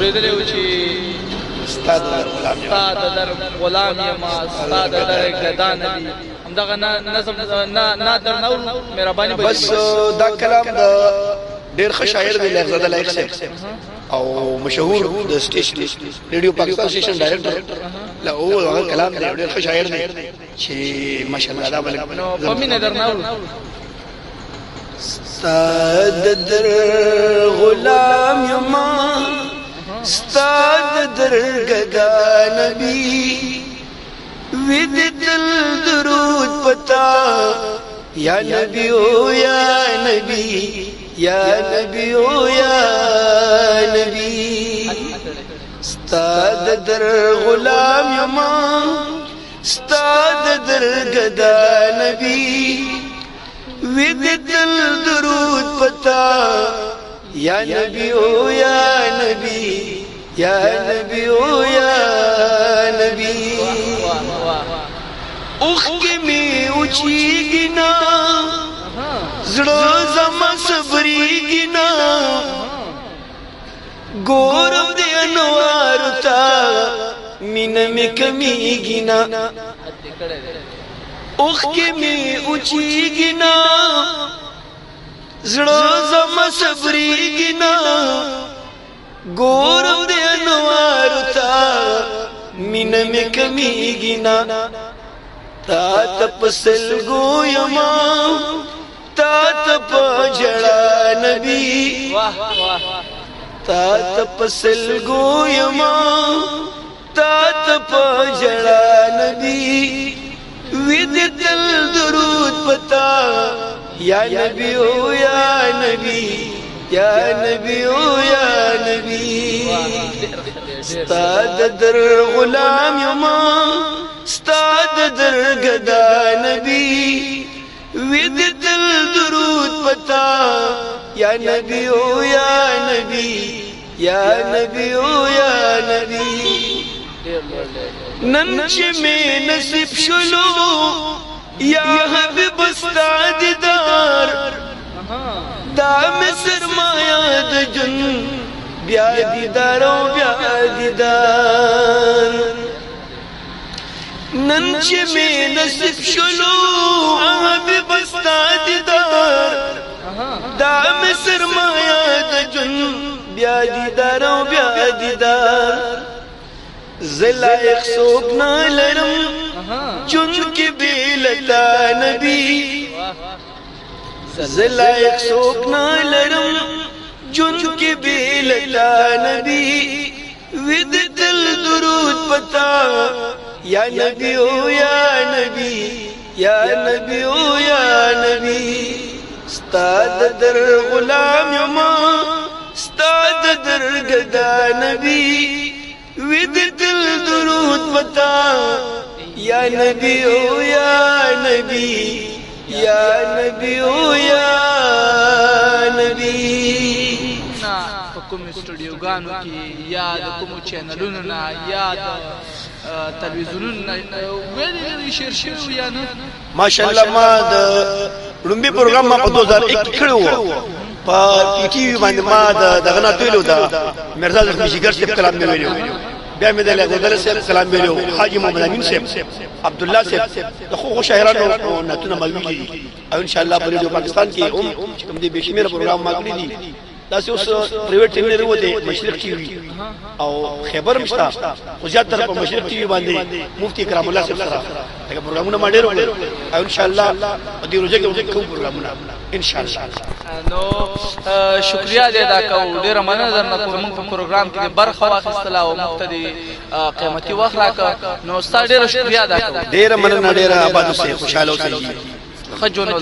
اوریدلې و چې استاد در غلام یم استاد در گدا نبی همدغه نظم نه در نور مهرباني بس دا کلام د ډېر ښه شاعر دی لغزاده لایق صاحب او مشهور د سټیشن ریډیو پاکستان سټیشن ډایرکټر لا او هغه کلام دی ډېر ښه شاعر دی چې ماشاءالله دا بل نو په مینه در نور استاد در غلام یم استاد در گدا نبی ودتل درود پتا یا نبی او یا نبی یا نبی او یا نبی استاد در غلام یم استاد در گدا نبی ودتل درود پتا یا نبی او یا نبی یا نبی او یا نبی اوخ کی می اوچیږي نا زړه زما صبرېږي نا ګورم دې انوار تا مینه می کمیږي نا اوخ کی می اوچیږي نا زړه زما صبرېږي نا ګورم دې انوار تا مینه می کمیږي نا تا تپسل گویما تا تپ جڑا نبی تا تپسل گویما تا تپ جڑا نبی ود دل درود پتا یا نبی او یا نبی یا نبی او یا نبی استاد در غلام یما استاد در گدا نبی ود دل درود پتا یا نبی او یا نبی یا نبی او یا نبی نن چې می نصیب شلو یا حبیب استاد دار دا مصر مایا د جن بیا دیدار او بیا دیدار نن چې می نصیب شلو حبیب استاد دار دا مصر مایا د جن بیا دیدار او بیا دیدار زلائق سوک نہ لرم چن کے بیلتا نبی زلائق سوک نہ لرم چن کے بیلتا نبی ود دل درود پتا یا نبی او یا نبی یا نبی او یا نبی استاد در غلام یما استاد در گدا نبی ود دل درود پتا یا نبی او یا نبی یا نبی او یا نبی کوم سټوډیوګانو کې یا د کوم چینلونو نه یا د تلویزیونونو نه ویلې شیر شوی یا نه ماشاءالله ما د لومبي پروګرام ما په 2001 کړو په ټي وي باندې ما دغه نه ویلو دا مرزا زخمی جګر صاحب کلام مې ویلو بیا مې د لغدل صاحب کلام ویلو حاجی محمد امین صاحب عبد الله صاحب د خو شاعرانو نتونه ملوي او ان شاء الله په ریډیو پاکستان کې کوم دې بشمیر پروګرام ما کړی دي دا اوس پرایویټ چینل وروته مشرق ټي وي او خیبر مشتا خو زیاتره په مشرق ټي وي باندې مفتی کرام الله صاحب سره دا پروګرامونه ما ډېر وړل او ان شاء الله په دې روزه کې کوم پروګرامونه ان شاء الله نو شکریا دې ادا کوم ډېر مننه درنه کوم په پروګرام کې برخه واخیستله او مقتدی قیمتي وخت راکړ نو ستاسو ډېر شکریا ادا کوم ډېر مننه ډېر آباد اوسئ خوشاله اوسئ خجونو